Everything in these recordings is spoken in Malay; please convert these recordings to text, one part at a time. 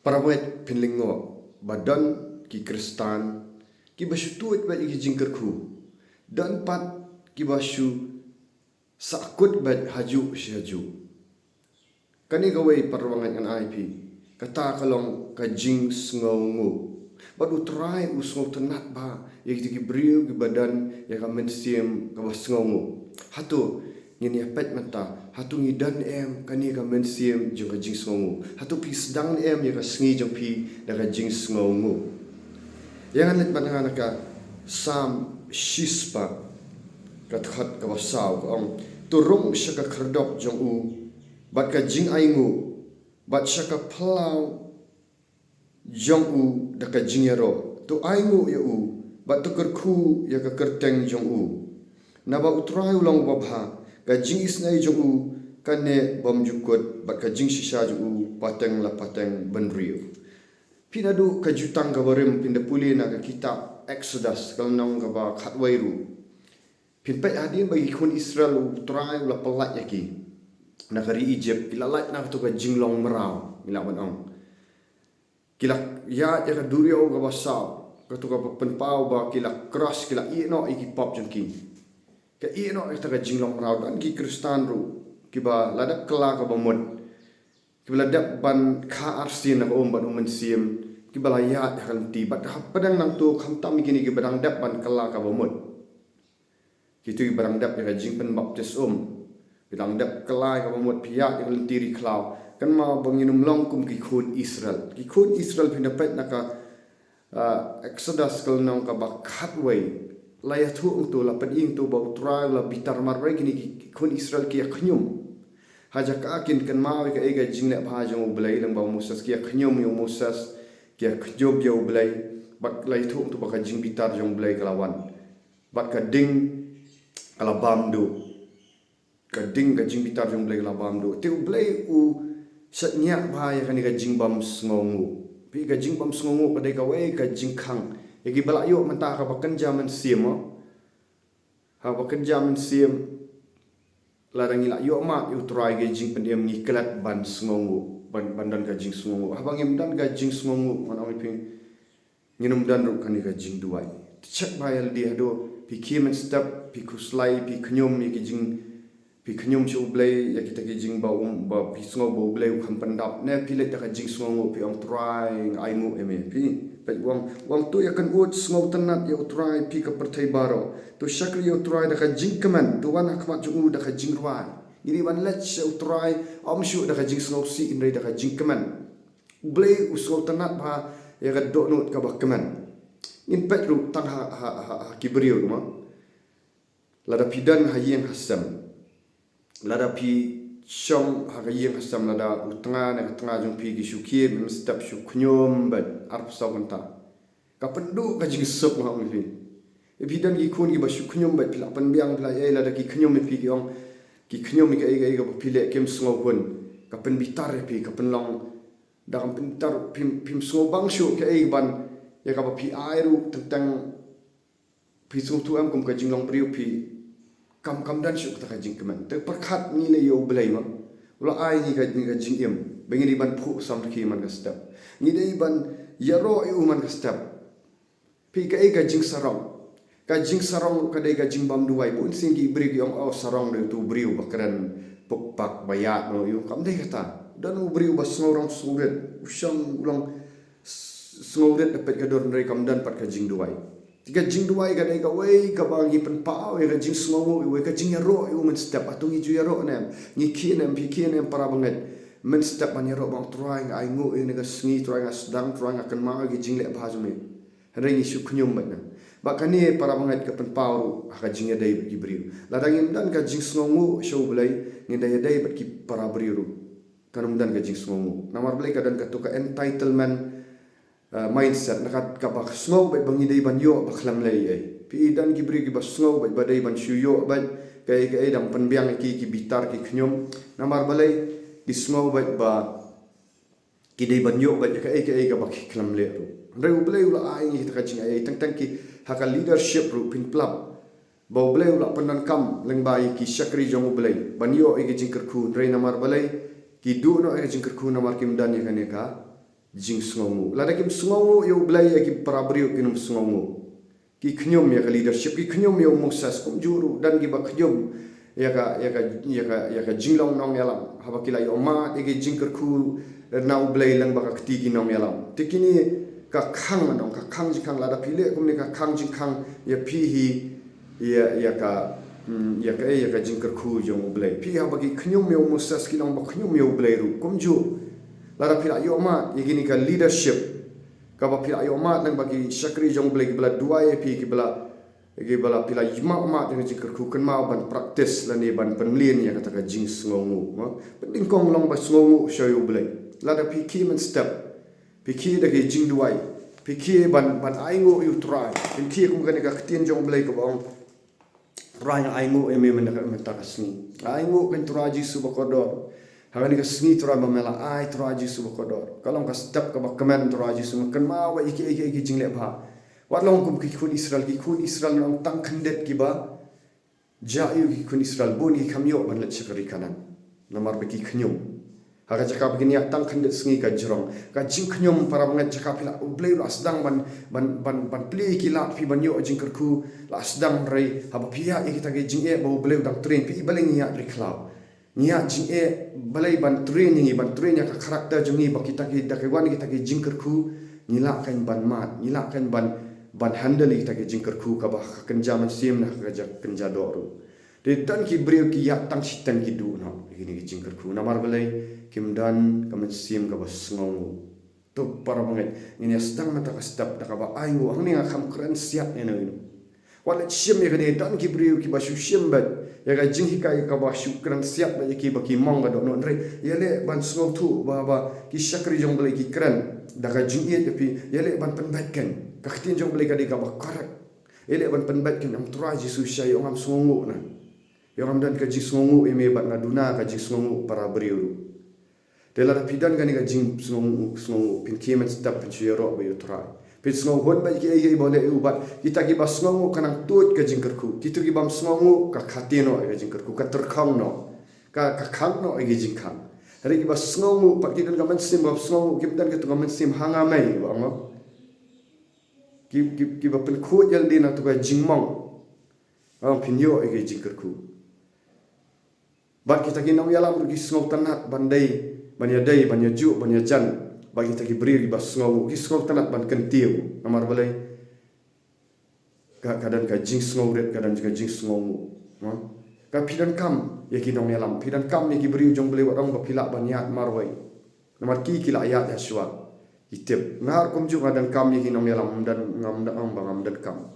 Parawet pinlingo badan ki Kristan ki basu tuit ba ki jingkerku dan pat ki basu sakut ba haju syaju kani gawai parwangan an IP kata kalong ka jing sngongu badu try usngo tenat ba ki briu ki badan ya ka mensiem ka sngongu hatu ngini apet mata hatu ngidan kani ka mensiem jo ka jing sngongu hatu pi sedang ya ka sngi jo pi da ka jing sngongu yang anet banana ka sam shispa ka khat ka wasaw ka ong turung syaka khardop jong u bat ka jing aingu bat syaka plau jong u da ka jing yaro tu aingu ya u bat tu kerku ya ka kerteng jong u naba utrai ulang babha ka jing isnai jong u kane bom jukut bat ka jing shisha jong u pateng la pateng benriu pinadu ka jutang ka barim pinda puli na ka kitab Exodus kalnong ka ba khatwairu pinpet hadin bagi kun Israel utrai la pelat yaki nakari Egypt kilalat na to ka jinglong merau milawan ong kila ya ka durio ka basaw ka to ka penpau ba kila cross kila ino iki pop jengki ka ino ita ka jinglong merau dan ki Kristan ru kiba ladap kela ka bamut kibala dap ban kha arsin na om ban mensiem kibala ya kan tibat padang nang tu khamtam kini kibadang dap ban kala ka bomot kitu barang dap ya jing pen baptis bidang dap kala ka bomot pia yang tiri klau kan ma banginum longkum ki khun Israel pinda pet naka Exodus kal nang ka bakhat way laya thu tu la pading tu ba try la bitar mar kini ki khun Israel ki khnyum haja ka akin kan mawi ka ega jingle bha jong blai lang ba Moses ki khnyom yo Moses ki khjob yo blai bat lai thu tu ba ka jing bitar jong blai kalawan bat ka ding kala bamdu ka ding ka jing bitar jong blai kala bamdu te blai u satnya bha ya kan ka jing bam sngongu pi ka jing bam sngongu ka dai ka we ka jing khang e ki bala yo manta ka ba kan jaman siam ha ba kan jaman siam larang ila yo ma yu try ge jing pendiam ni kelat ban sngongu bandan ka jing sngongu habang em dan ka jing sngongu mana mi ping nginum dan ru kan ka jing duai check bayal dia do pi kimen step pi kuslai pi knyum mi ki jing pi knyum chu blai ya kita ki jing ba ba pi sngongu blai kham pandap ne pi le ta ka jing sngongu pi ong try ai mu em pi pai wang tu ya kan ut sngo tanat ya try pi ka perthai baro tu shakri ya try da ka jing kaman tu wan akmat ju da ka jing rwai ini wan let ya try om shu da ka jing sngo si in da ka jing kaman blai usgo tanat ba ya ka do not ka ba kaman in petru tang ha kibriu ma lada pidan hayeng hasam lada pi Syong hagayeng hasam lada utanga na tanga jong pi gi syukir mem step syuknyom bat arp sawanta ka pendu ka jing sop ma mi fi ebidan gi kun gi ba syuknyom bat pila pan biang pila ai lada ki knyom mi pi gi ong ki knyom mi ga ai ga pile kem sngo hun ka pen bitar pi ka pen long da kam pintar pim sngo bang syu ke ai ban ya ka ba pi ai ru tentang pi sngo tu am kum ka jing long priu pi kam dan syuk ta jing keman te perkhat ni le yo blai ma ula ai ni ka jing em bengi ban phu sam ki man ka step ni dei ban yaro u man ka step pi ka jing sarong ka dei ka jing bam duai bun sing ki bri ki ong au sarong de tu briu bakran pok pak bayat no yu kam dei kata dan u briu bas ngorong suret usang ulang sngoret dapat ka dor ndai kam dan pat ka jing duai tiga jing duai ka dai ka wei ka bagi pen pau ka jing sngongu we ka jing yaro u men step atu ngi ju yaro nem ni kienem pi kienem para banget men step man yaro bang try ai ngu e ka sngi try nga sedang try nga kan ma gi jing le bha ju me hari ni syu khnyum ba na ba kani para banget ka pen pau ka jing dai gi briu la dang im dan ka jing sngongu show blai ngi dai ba ki para briu kanum dan ka jing sngongu namar blai ka dan ka to ka entitlement mindset nakat ka ba snow ba bangi dai ban yo ba khlam lei ai pi dan ki bri ki ba snow ba dai ban shu yo ba kai dam pan biang ki bitar ki khnyum namar balai ki snow ba ki dai ban yo ba kai ka ba khlam le ru reu blai ula ai ni ta ka jing ai tang ki ha ka leadership ru pin plap ba blai ula panan kam leng bai ki shakri jong blai ban yo ai ki jing kur khu rei namar balai ki du no ai jing kur khu namar kim dan ya ka jing sngongu lada kim sngongu yo blai ya ki parabrio kinum sngongu ki khnyom ya ka leadership ki khnyom yo Moses kum juru dan ki ba khnyom ya ka jinglong nong yalam haba kila yo ma ege jingker khu nau blai lang ba ka kti ki nong yalam tikini ka khang manong ka khang ji khang lada phile kum ne ka khang ji khang ya phi hi ya ka jingker khu jong blai phi haba ki khnyom yo Moses ki nong ba khnyom yo blai ru kum ju lada phila yo ma yegini ka leadership ka ba phila yo ma nang bagi syakri jong blai ki bala dua ya phi ki bala pila yima ma dengan jingker khu kan ma ban practice la ni ban penlien ya kata ka jing sngongu ma penting kong long ba sngongu shoyu blai lada phi ki man step phi ki da ki jing duai phi ki ban aingo you try phi ki kum kan ka ktien jong blai ko bang try aingo eme man ka mata kasni aingo kan turaji subakodor hagani ka sni tura mamela ai turaji subakodor kalong ka step ka ba kaman turaji sum kan ma wa iki jingle ba watlong kum ki khun Israel nang tang khandet ki ba jaiu ki khun Israel boni khamyo ban lat chakari kanan namar be ki khnyum haga jaka begini tang khandet sngi ka jrong ka jing khnyum para bangat jaka pila ublei la sedang ban pli ki lat fi ban yo jing kerku la sedang rei haba pia ki ta ge jing e ba ublei dang train pi baling ya riklau nia jing e balai ban training ya ka karakter jungi ba kita ki da ke wan kita ki jing kerku nila kan ban mat nila kan ban handle kita ke jingker khu ka ba kenja man sim na ka jak kenja doru de tan ki brio ki ya tang sitan ki du no gini ki jingker khu na mar belai kim dan ka man sim ka ba sngongu to para banget ini sedang mata ka step da ka ba aingu ang ni ngam kren siap eno ino wala sim ya de tan ki brio ki ba shu sim ba ya ga jing hikai ka ba shu kren siap ba ki ba ki mong ga do no re yele ban sngo thu ba ki shakri jong belai ki kren da ka jing ye tapi yele ban pen baik kaktin jong blai ka di ka ba karak ele ban penbat kan am turaji su shay ong am sngongu na yo am dan ka ji sngongu eme bat na duna ka ji sngongu para beriu de la pidan kan ka jing sngongu pin kimen step pin chiro ba yo trai pin sngongu hon ba ki ai bole u ba kita ki ba sngongu kanang tut ka jing kerku kitu ki bam sngongu ka khatino ka jing kerku ka terkhang no ka khang no ai jing khang hari ki ba sngongu pa ki kan ka man sim ba sngongu ki dan ka tu man sim hanga mai ba ngo ki ba pen khu yal din tu ka jingmong ang pinyo ai ge jingker khu ba kita ki nong yalam ki sngo tanat bandai banya dai banya ju banya jan ba kita ki bri ba sngo ki sngo tanat ban kentiu amar balai kadan ka jing sngo ret kadan ka jing sngo ka pidan kam ye ki nong yalam pidan kam ye ki bri jong beli warang ba pila banyat marwai namar ki la ayat ya shwa itip ngar kum ju ngadan kam yi nong yalam dan ngam dan kam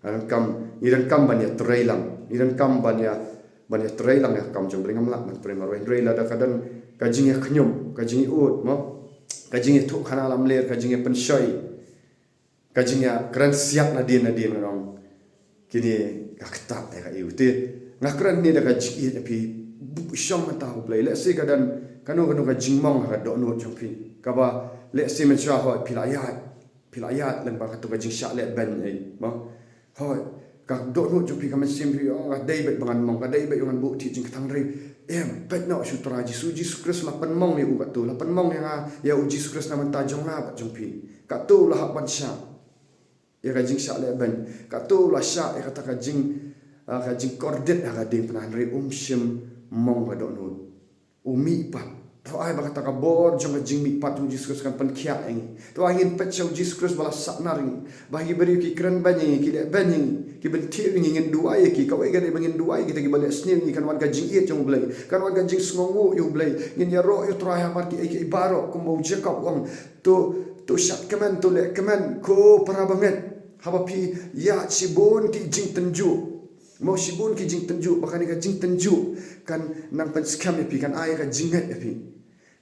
adan kam idan kam ban ya trailang idan kam ban ya trailang ya kam jong bringam lak man primar wen traila da kadan kajing ya khnyum kajing ut mo kajing tu khana lam ler kajing ya penshoi kajing ya kran siap na din ngong kini kakta ya ka iute ngakran ni da kajing ya pi shom ta hu play let's say kadan kanu kajing mong ka do no jong pi kaba let's say mencha ho pilayat lan ba ka to kajing sha le ben ai mo hoi ka do no jong pi ka men sim pi nga dai bet bangan mong ka dai bet yon bu ti jing thang rei bet no shu traji su Jesus Christ la pan mong ni u ka tu la pan mong ya u Jesus Christ na man ta jong na ba jong pi ka tu la ha ban sha ya ka jing sha le ben ka tu la sha ya ka ta ka jing kordet ka ding pan rei sim mong ba do no umi pa to ai ba kata ka bor jong jing mi pat Jesus Christ kan pan khia eng to ai in pet show Jesus Christ bala sak nari ba gi beri ki kran bani ki le bani ki ben ti ngin dua ye ki ka wai ga de bangin dua ki ta ki bale snin ni kan wan ka jing e jong blai kan wan ka jing sngongu yu blai ngin ya ro yu try ha mar ki ai baro kum mo jacob ong to shat kaman to le kaman ko para banget haba pi ya chibon ki jing tenju mau sibun ki jing tenju bakani ka jing tenju kan nang pan scam pi kan ai ka jingat pi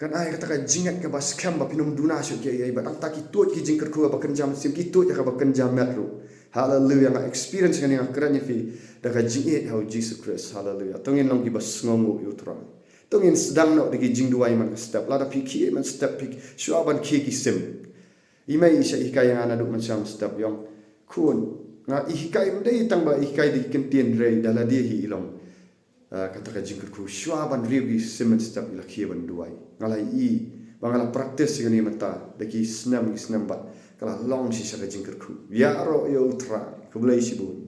kan ai kata ka jingat ka ba scam ba pinum duna shu ki ai ba tang ta ki tut ki jing kerku ba kan jam sim ki tut ka ba kan jam metro hallelujah nga experience kan nga kran fi da ka jing it how Jesus Christ hallelujah tongin long ki ba sngongu yutra tongin sedang no de ki jing duai man ka step la da pi ki man step pi shuaban ki sim imai isha ikai yang ana du man sam step yong kun nga ihikai mdei tang ba ihikai di kentien rei dala dia hi ilong kata ka jingker ku shwaban riwi simen step ila khieban duai ngalai bangala praktis gani mata daki senam bat kala long si saka jingkar khu ya ro yo utra kublai sibun